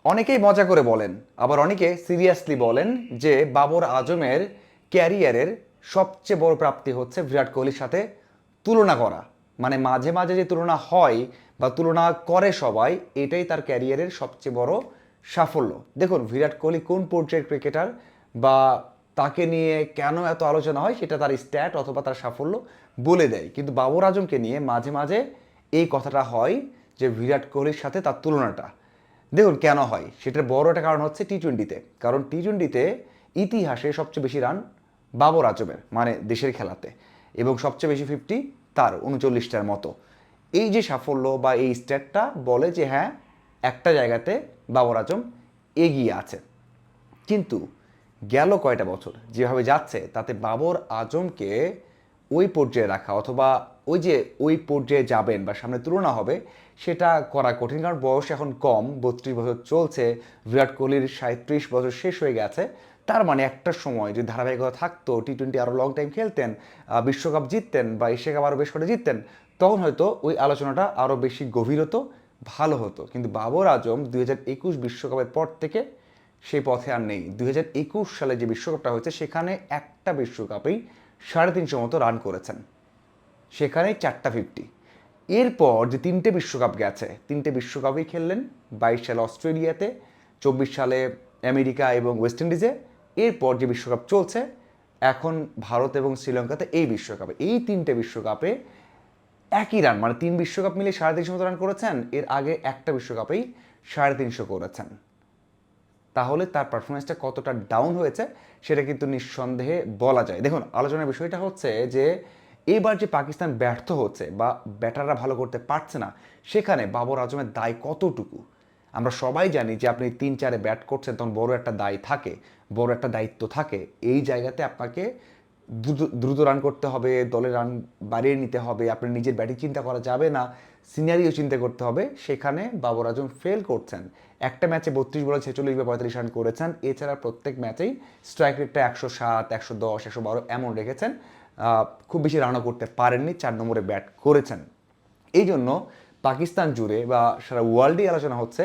অনেকেই মজা করে বলেন, আবার অনেকে সিরিয়াসলি বলেন যে বাবর আজমের ক্যারিয়ারের সবচেয়ে বড় প্রাপ্তি হচ্ছে বিরাট কোহলির সাথে তুলনা করা। মানে মাঝে মাঝে যে তুলনা হয় বা তুলনা করে সবাই, এটাই তার ক্যারিয়ারের সবচেয়ে বড় সাফল্য। দেখুন, বিরাট কোহলি কোন পর্যায়ের ক্রিকেটার বা তাকে নিয়ে কেন এত আলোচনা হয় সেটা তার স্ট্যাট অথবা তার সাফল্য বলে দেয়। কিন্তু বাবর আজমকে নিয়ে মাঝে মাঝে এই কথাটা হয় যে বিরাট কোহলির সাথে তার তুলনাটা। দেখুন কেন হয়, সেটার বড় একটা কারণ হচ্ছে টি-20-তে। কারণ টি-20-তে ইতিহাসে সবচেয়ে বেশি রান বাবর আজমের, মানে দেশের খেলাতে, এবং সবচেয়ে বেশি 50 তার 39টার মতো। এই যে সাফল্য বা এই স্ট্যাটটা বলে যে হ্যাঁ, একটা জায়গাতে বাবর আজম এগিয়ে আছে। কিন্তু গেল কয়টা বছর যেভাবে যাচ্ছে, তাতে বাবর আজমকে ওই পর্যায়ে রাখা অথবা ওই পর্যায়ে যাবেন বা সামনে তুলনা হবে, সেটা করা কঠিন। কারণ বয়স এখন কম, 32 বছর চলছে, বিরাট কোহলির 37 বছর শেষ হয়ে গেছে। তার মানে একটা সময় যদি ধারাবাহিকতা থাকতো, টি-20 আরও লং টাইম খেলতেন, বিশ্বকাপ জিততেন বা এশিয়া কাপ আরও বেশ করে জিততেন, তখন হয়তো ওই আলোচনাটা আরও বেশি গভীর হতো, ভালো হতো। কিন্তু বাবর আজম 2021 বিশ্বকাপের পর থেকে সেই পথে আর নেই। 2021 সালে যে বিশ্বকাপটা হয়েছে, সেখানে একটা বিশ্বকাপেই 350 মতো রান করেছেন, সেখানেই 4টা 50। এরপর যে তিনটে বিশ্বকাপ গেছে, তিনটে বিশ্বকাপই খেললেন। 22 সালে অস্ট্রেলিয়াতে, 24 সালে আমেরিকা এবং ওয়েস্ট ইন্ডিজে, এরপর যে বিশ্বকাপ চলছে এখন ভারত এবং শ্রীলঙ্কাতে, এই বিশ্বকাপে, এই তিনটে বিশ্বকাপে একই রান, মানে তিন বিশ্বকাপ মিলে 350 মতো রান করেছেন। এর আগে একটা বিশ্বকাপেই 350 করেছেন। তাহলে তার পারফরমেন্সটা কতটা ডাউন হয়েছে সেটা কিন্তু নিঃসন্দেহে বলা যায়। দেখুন, আলোচনার বিষয়টা হচ্ছে যে এবার যে পাকিস্তান ব্যর্থ হচ্ছে বা ব্যাটাররা ভালো করতে পারছে না, সেখানে বাবর আজমের দায় কতটুকু। আমরা সবাই জানি যে আপনি 3-4-এ ব্যাট করছেন, তখন বড় একটা দায় থাকে, বড় একটা দায়িত্ব থাকে। এই জায়গাতে আপনাকে দ্রুত দ্রুত রান করতে হবে, দলের রান বাড়িয়ে নিতে হবে, আপনার নিজের ব্যাটিং চিন্তা করা যাবে না, সিনারিও চিন্তা করতে হবে। সেখানে বাবর আজম ফেল করছেন। একটা ম্যাচে 32 বলে 46 বা 35 রান করেছেন। এছাড়া প্রত্যেক ম্যাচেই স্ট্রাইক রেটটা 107, 110, 112 এমন রেখেছেন। খুব বেশি রানও করতে পারেননি, 4 নম্বরে ব্যাট করেছেন। এই জন্য পাকিস্তান জুড়ে বা সারা ওয়ার্ল্ডেই আলোচনা হচ্ছে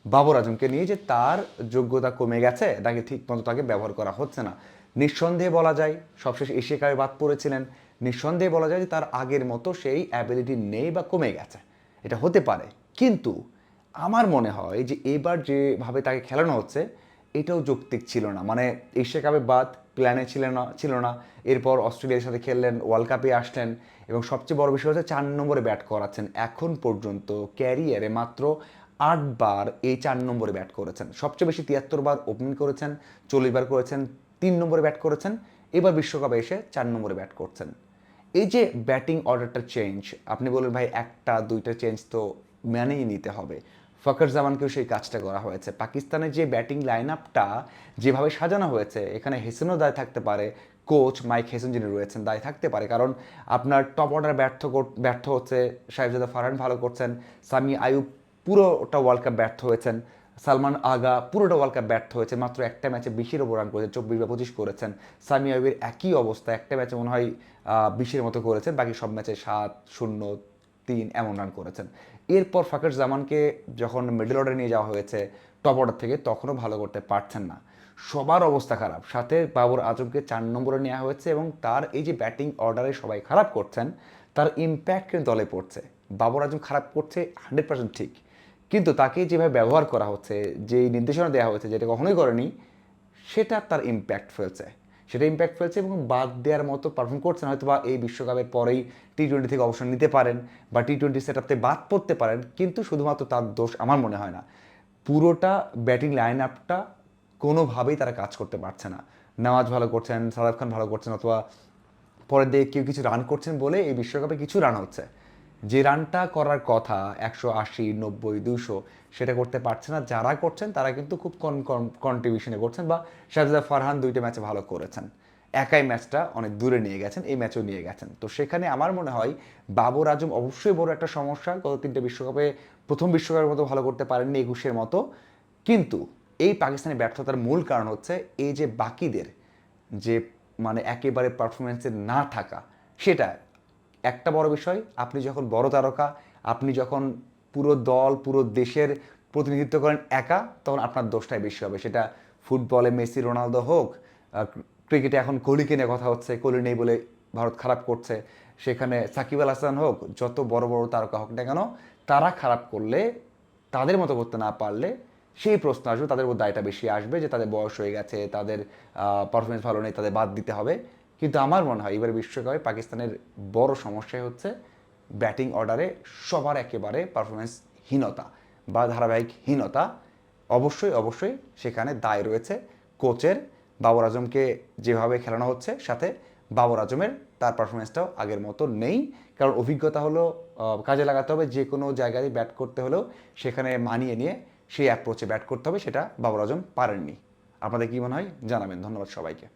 বাবর আজমকে নিয়ে, যে তার যোগ্যতা কমে গেছে, তাকে ঠিক মতো তাকে ব্যবহার করা হচ্ছে না। নিঃসন্দেহে বলা যায়, সবশেষ এশিয়া কাপে বাদ পড়েছিলেন, নিঃসন্দেহে বলা যায় যে তার আগের মতো সেই অ্যাবিলিটি নেই বা কমে গেছে। এটা হতে পারে। কিন্তু আমার মনে হয় যে এবার যেভাবে তাকে খেলানো হচ্ছে, এটাও যৌক্তিক ছিল না। মানে এশিয়া কাপে বাদ প্ল্যানে ছিল না। এরপর অস্ট্রেলিয়ার সাথে খেললেন, ওয়ার্ল্ড কাপে আসলেন, এবং সবচেয়ে বড় বিষয় হচ্ছে 4 নম্বরে ব্যাট করাচ্ছেন। এখন পর্যন্ত ক্যারিয়ারে মাত্র 8 বার এই 4 নম্বরে ব্যাট করেছেন। সবচেয়ে বেশি 73 বার ওপেনিং করেছেন, 40 বার করেছেন 3 নম্বরে ব্যাট করেছেন। এবার বিশ্বকাপে এসে 4 নম্বরে ব্যাট করছেন। এই যে ব্যাটিং অর্ডারটা চেঞ্জ, আপনি বলেন ভাই একটা দুইটা চেঞ্জ তো মেনেই নিতে হবে। ফখর জামানকেও সেই কাজটা করা হয়েছে। পাকিস্তানের যে ব্যাটিং লাইন আপটা যেভাবে সাজানো হয়েছে, এখানে হেসেনও দায় থাকতে পারে, কোচ মাইক হেসেন যিনি রয়েছেন দায় থাকতে পারে। কারণ আপনার টপ অর্ডার ব্যর্থ হচ্ছে। সাহেবজাদা ফারহান ভালো করছেন, সামি আয়ুব পুরোটা ওয়ার্ল্ড কাপ ব্যর্থ হয়েছেন, সালমান আগা পুরোটা ওয়ার্ল্ড কাপ ব্যর্থ হয়েছে, মাত্র একটা ম্যাচে 20-এর ওপর রান করেছেন, 24 বা 25 করেছেন। সামি আয়ুবের একই অবস্থা, একটা ম্যাচে মনে হয় 20-এর মতো করেছেন, বাকি সব ম্যাচে 7-0-3 এমন রান করেছেন। এরপর ফাকর জামানকে যখন মিডল অর্ডারে নিয়ে যাওয়া হয়েছে টপ অর্ডার থেকে, তখনও ভালো করতে পারছেন না। সবার অবস্থা খারাপ, সাথে বাবর আজমকে 4 নম্বরে নেওয়া হয়েছে, এবং তার এই যে ব্যাটিং অর্ডারে সবাই খারাপ করছেন, তার ইম্প্যাক্ট কিন্তু দলে পড়ছে। বাবর আজম খারাপ করছে 100% ঠিক, কিন্তু তাকে যেভাবে ব্যবহার করা হচ্ছে, যেই নির্দেশনা দেওয়া হয়েছে, যেটা কখনোই করেনি, সেটা তার ইম্প্যাক্ট ফেলছে এবং বাদ দেওয়ার মতো পারফর্ম করছেন। হয়তো বা এই বিশ্বকাপের পরেই টি-20 থেকে অবসর নিতে পারেন বা টি-20 সেট আপতে বাদ পড়তে পারেন, কিন্তু শুধুমাত্র তার দোষ আমার মনে হয় না। পুরোটা ব্যাটিং লাইন আপটা কোনোভাবেই তারা কাজ করতে পারছে না। নওয়াজ ভালো করছেন, সাদাব খান ভালো করছেন, অথবা পরের দিকে কেউ কিছু রান করছেন বলে এই বিশ্বকাপে কিছু রান হচ্ছে। যে রানটা করার কথা 180, 90, 200, সেটা করতে পারছে না। যারা করছেন তারা কিন্তু খুব কন্ট্রিবিউশনে করছেন, বা শাহজাদা ফারহান 2টা ম্যাচে ভালো করেছেন, একাই ম্যাচটা অনেক দূরে নিয়ে গেছেন, এই ম্যাচেও নিয়ে গেছেন। তো সেখানে আমার মনে হয় বাবর আজম অবশ্যই বড় একটা সমস্যা। গত 3টে বিশ্বকাপে প্রথম বিশ্বকাপের মতো ভালো করতে পারেননি, 21-এর মতো। কিন্তু এই পাকিস্তানের ব্যর্থতার মূল কারণ হচ্ছে এই যে বাকিদের যে, মানে একেবারে পারফরমেন্সে না থাকা, সেটা একটা বড় বিষয়। আপনি যখন বড় তারকা, আপনি যখন পুরো দল পুরো দেশের প্রতিনিধিত্ব করেন একা, তখন আপনার দোষটাই বেশি হবে। সেটা ফুটবলে মেসি রোনালদো হোক, ক্রিকেটে এখন কোহলিকে নিয়ে কথা হচ্ছে, কোহলি নেই বলে ভারত খারাপ করছে, সেখানে সাকিব আল হাসান হোক, যত বড় বড় তারকা হোক না কেন, তারা খারাপ করলে, তাদের মতো করতে না পারলে সেই প্রশ্ন আসবে, তাদের উপর দায়টা বেশি আসবে যে তাদের বয়স হয়ে গেছে, তাদের পারফরমেন্স ভালো নেই, তাদের বাদ দিতে হবে। কিন্তু আমার মনে হয় এবার বিশ্বকাপে পাকিস্তানের বড় সমস্যাই হচ্ছে ব্যাটিং অর্ডারে সবার একেবারে পারফরমেন্সহীনতা বা ধারাবাহিকহীনতা। অবশ্যই অবশ্যই সেখানে দায় রয়েছে কোচের। বাবর আজমকে যেভাবে খেলানো হচ্ছে, সাথে বাবর আজমের তার পারফরমেন্সটাও আগের মতো নেই। কারণ অভিজ্ঞতা হলো কাজে লাগাতে হবে, যে কোনো জায়গায় ব্যাট করতে হলেও সেখানে মানিয়ে নিয়ে সেই অ্যাপ্রোচে ব্যাট করতে হবে, সেটা বাবর আজম পারেননি। আপনাদের কী মনে হয় জানাবেন। ধন্যবাদ সবাইকে।